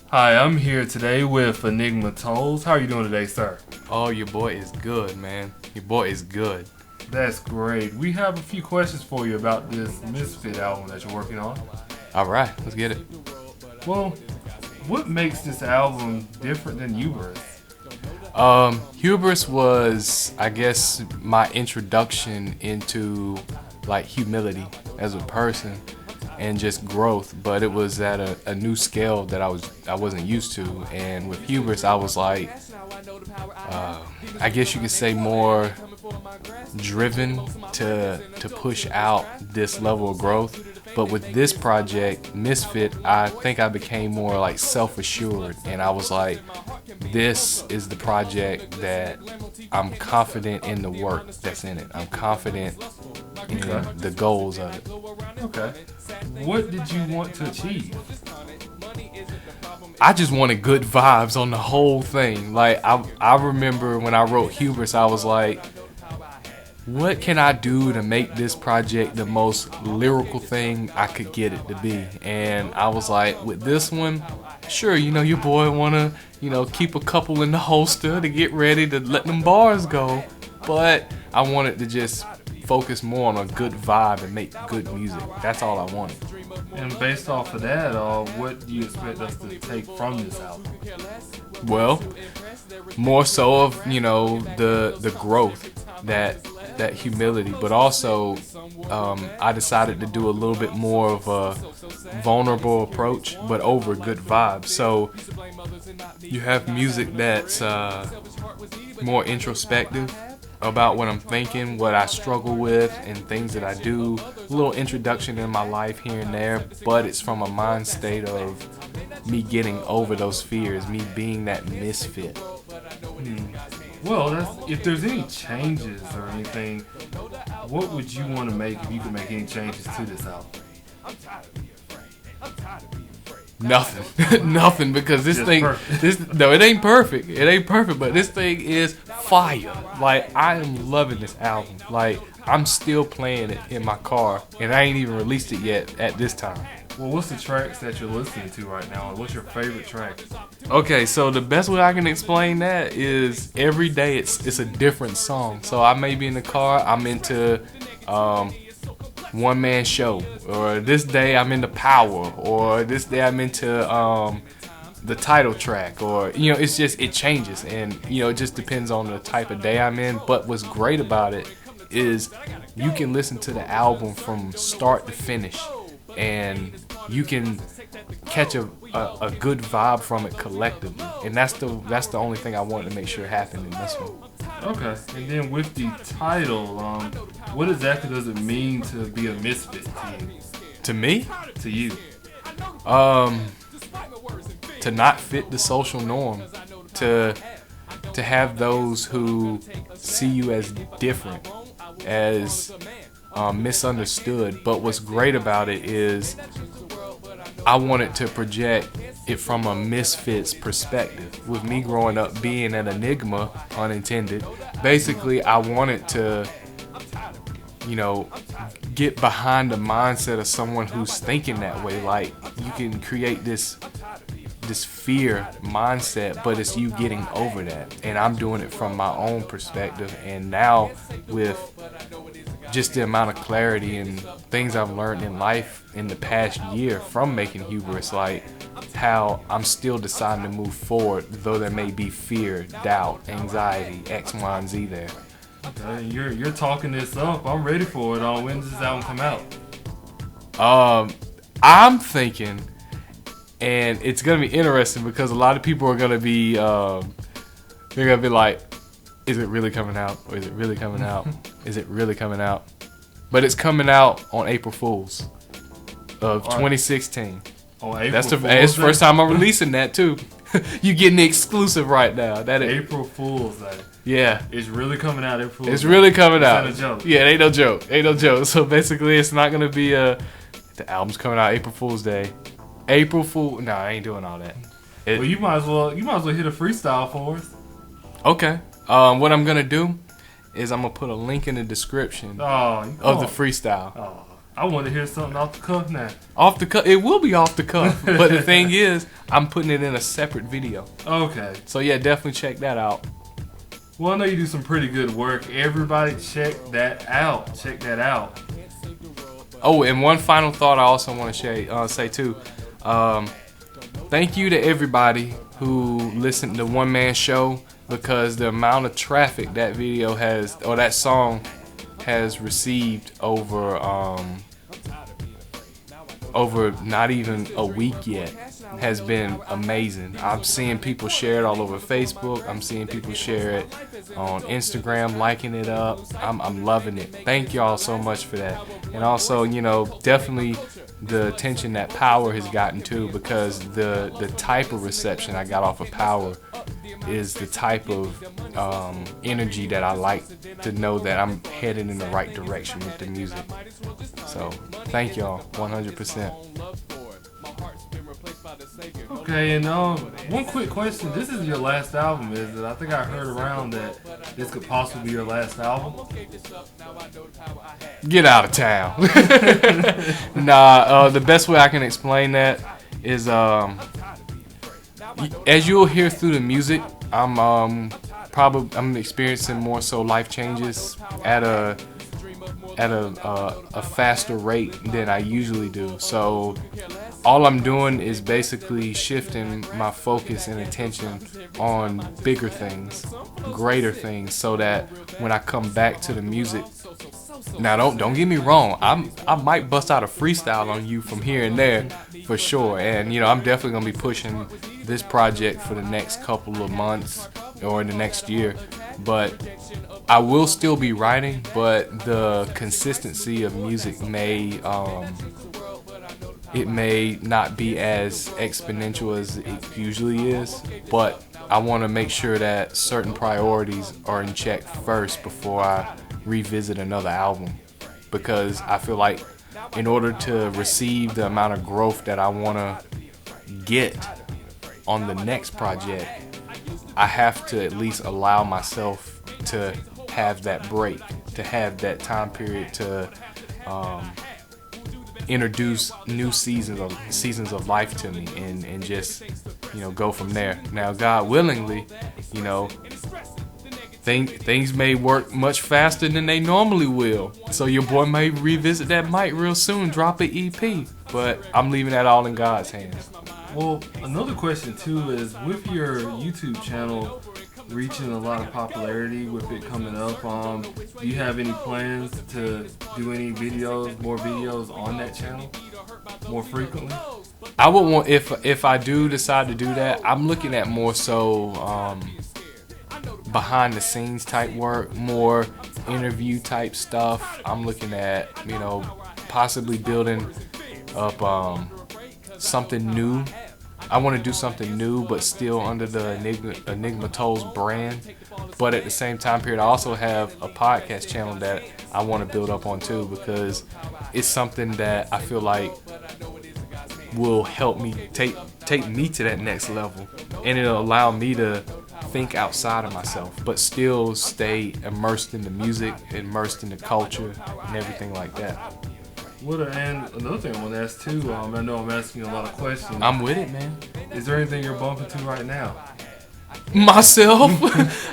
Hi, I'm here today with Enigma Towles. How are you doing today, sir? Oh, your boy is good, man. Your boy is good. That's great. We have a few questions for you about this Misfit album that you're working on. All right, let's get it. Well, what makes this album different than Hubris? Hubris was, I guess, my introduction into like humility as a person and just growth, but it was at a new scale that I wasn't used to. And with Hubris, I was like, I guess you could say more driven to push out this level of growth. But with this project, Misfit, I think I became more like self-assured, and I was like, this is the project that I'm confident in the work that's in it. I'm confident in the goals of it. Okay. What did you want to achieve? I just wanted good vibes on the whole thing. Like, I remember when I wrote Hubris, I was like, what can I do to make this project the most lyrical thing I could get it to be? And I was like, with this one, sure, your boy wanna, keep a couple in the holster to get ready to let them bars go. But I wanted to just focus more on a good vibe and make good music. That's all I wanted. And based off of that, what do you expect us to take from this album? Well, more so of, the growth, that humility, but also I decided to do a little bit more of a vulnerable approach, but over good vibes. So you have music that's more introspective about what I'm thinking, what I struggle with, and things that I do. A little introduction in my life here and there, but it's from a mind state of me getting over those fears, me being that misfit. Well, if there's any changes or anything, what would you want to make if you could make any changes to this album? Nothing. Nothing, because this Just thing, perfect. no, it ain't perfect. It ain't perfect, but this thing is fire. Like, I am loving this album. Like, I'm still playing it in my car, and I ain't even released it yet at this time. Well, what's the tracks that you're listening to right now? What's your favorite track? Okay, so the best way I can explain that is every day it's a different song. So I may be in the car, I'm into one man show, or this day I'm into power, or this day I'm into the title track, or it changes, and it just depends on the type of day I'm in. But what's great about it is you can listen to the album from start to finish, and you can catch a good vibe from it collectively, and that's the only thing I wanted to make sure happened in this one. Okay, and then with the title, what exactly does it mean to be a misfit to you? To me, To you? to not fit the social norm, to have those who see you as different, as misunderstood. But what's great about it is I wanted to project it from a misfit's perspective. With me growing up being an enigma, unintended, basically I wanted to, get behind the mindset of someone who's thinking that way. Like, you can create this fear mindset, but it's you getting over that. And I'm doing it from my own perspective. And now with just the amount of clarity and things I've learned in life in the past year from making Hubris, like how I'm still deciding to move forward, though there may be fear, doubt, anxiety, X, Y, and Z there. Okay, you're talking this up. I'm ready for it. When does this album come out? I'm thinking, and it's gonna be interesting because a lot of people are gonna be, they're gonna be like, is it really coming out? Or is it really coming out? Is it really coming out? But it's coming out on April Fool's of 2016. On April That's Fool's it's the Day? first time I'm releasing that too. You getting the exclusive right now. April Fool's Day. Yeah. It's really coming out April Fool's It's Day. really coming out. It's not a joke. Yeah, it ain't no joke. Ain't no joke. So basically, it's not gonna be the album's coming out April Fool's Day. April Fool. No, I ain't doing all that. Well, you might as well hit a freestyle for us. Okay. What I'm gonna do is I'm gonna put a link in the description of the freestyle. Oh, I want to hear something off the cuff now. Off the cuff. It will be off the cuff. But the thing is, I'm putting it in a separate video. Okay. So yeah, definitely check that out. Well, I know you do some pretty good work. Everybody check that out. Check that out. Oh, and one final thought I also want to say too. Thank you to everybody who listened to One Man Show, because the amount of traffic that video has, or that song has received over not even a week yet, has been amazing. I'm seeing people share it all over Facebook. I'm seeing people share it on Instagram, liking it up. I'm loving it. Thank y'all so much for that. And also, you know, definitely the attention that Power has gotten too, because the type of reception I got off of Power is the type of energy that I like to know that I'm heading in the right direction with the music. So thank y'all 100%. Okay, and one quick question. This is your last album, is it? I think I heard around that this could possibly be your last album. Get out of town. Nah, the best way I can explain that is, as you'll hear through the music, I'm experiencing more so life changes at a faster rate than I usually do. So all I'm doing is basically shifting my focus and attention on bigger things, greater things, so that when I come back to the music, now don't get me wrong, I might bust out a freestyle on you from here and there for sure, and you know, I'm definitely gonna be pushing this project for the next couple of months or in the next year, but I will still be writing, but the consistency of music may not be as exponential as it usually is, but I want to make sure that certain priorities are in check first before I revisit another album, because I feel like in order to receive the amount of growth that I want to get on the next project, I have to at least allow myself to have that break, to have that time period to introduce new seasons of life to me, and just, you know, go from there. Now, God willingly, you know, things may work much faster than they normally will. So your boy may revisit that mic real soon, drop an EP, but I'm leaving that all in God's hands. Well, another question too is, with your YouTube channel reaching a lot of popularity, with it coming up, do you have any plans to do any more videos on that channel more frequently? I would want, if I do decide to do that, I'm looking at more so behind the scenes type work, more interview type stuff. I'm looking at, you know, possibly building up something new. I want to do something new, but still under the Enigma Towles brand. But at the same time period, I also have a podcast channel that I want to build up on too, because it's something that I feel like will help me take me to that next level, and it'll allow me to think outside of myself, but still stay immersed in the music, immersed in the culture, and everything like that. And another thing I want to ask too, I know I'm asking you a lot of questions. I'm with it, man. Is there anything you're bumping to right now? Myself?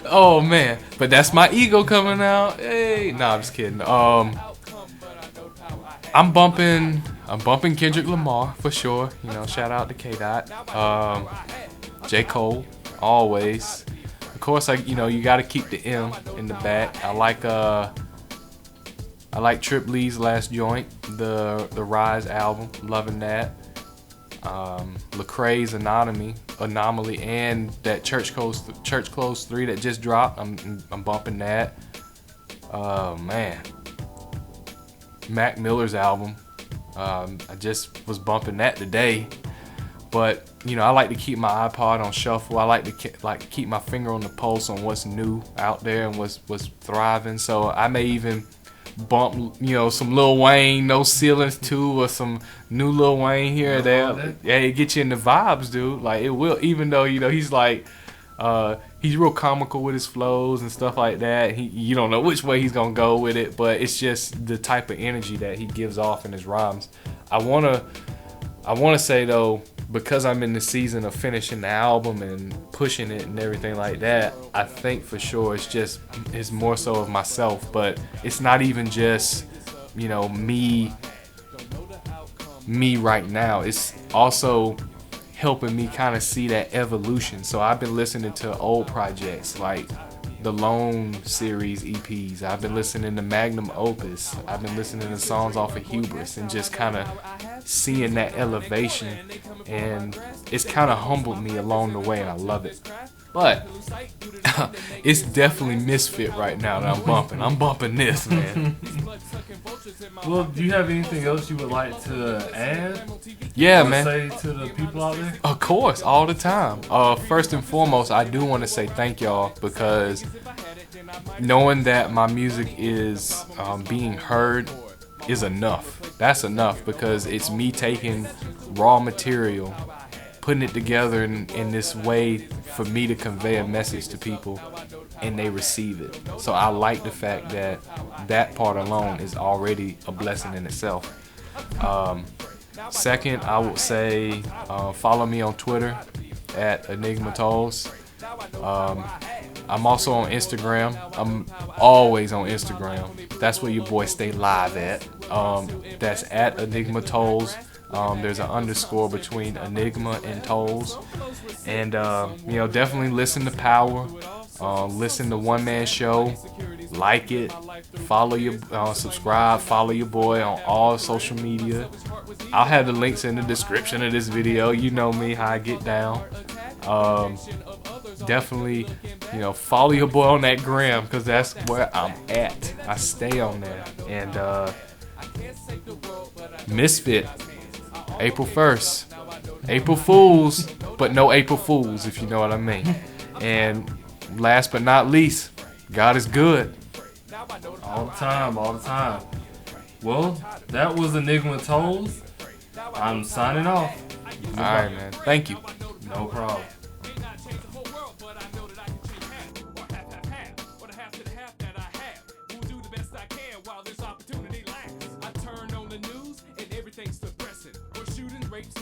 Oh man, but that's my ego coming out. Hey, nah, I'm just kidding. I'm bumping Kendrick Lamar for sure. You know, shout out to K Dot. J. Cole, always. Of course, you got to keep the M in the back. I like Trip Lee's last joint, the Rise album, loving that. Lecrae's Anomaly, and that Church Clothes 3 that just dropped. I'm bumping that. Man, Mac Miller's album. I just was bumping that today. But you know, I like to keep my iPod on shuffle. I like to keep my finger on the pulse on what's new out there and what's thriving. So I may even bump, you know, some Lil Wayne, No Ceilings too, or some new Lil Wayne here or there. Yeah, it gets you in the vibes, dude. Like, it will, even though, you know, he's like, he's real comical with his flows and stuff like that. You don't know which way he's gonna go with it, but it's just the type of energy that he gives off in his rhymes. I wanna say though, because I'm in the season of finishing the album and pushing it and everything like that, I think for sure it's more so of myself. But it's not even just, you know, me right now. It's also helping me kind of see that evolution. So I've been listening to old projects like the Lone series EPs. I've been listening to Magnum Opus. I've been listening to songs off of Hubris and just kind of seeing that elevation, and it's kind of humbled me along the way, and I love it. But it's definitely Misfit right now that I'm bumping. I'm bumping this, man. Well, do you have anything else you would like to add? Yeah, or man. say to the people out there? Of course, all the time. First and foremost, I do want to say thank y'all, because knowing that my music is being heard is enough. That's enough, because it's me taking raw material, putting it together in this way for me to convey a message to people, and they receive it. So I like the fact that that part alone is already a blessing in itself. Second, I would say follow me on Twitter at Enigma Towles. I'm also on Instagram. I'm always on Instagram. That's where your boy stay live at. That's at Enigma Towles. There's an underscore between Enigma and Towles. And, you know, definitely listen to Power. Listen to One Man Show. Like it. Follow your, subscribe. Follow your boy on all social media. I'll have the links in the description of this video. You know me, how I get down. Definitely, you know, follow your boy on that gram, because that's where I'm at. I stay on there. And Misfit, April 1st. April Fools, but no April Fools, if you know what I mean. And last but not least, God is good. All the time, all the time. Well, that was Enigma Towles. I'm signing off. Alright, man. Thank you. No problem.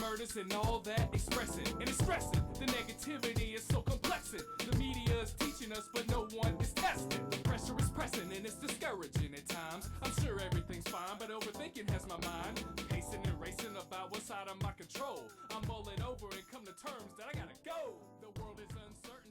Murders and all that expressing and expressing the negativity is so complexing. The media is teaching us, but no one is testing. Pressure is pressing and it's discouraging at times. I'm sure everything's fine, but overthinking has my mind pacing and racing about what's out of my control. I'm mulling over and come to terms that I gotta go. The world is uncertain.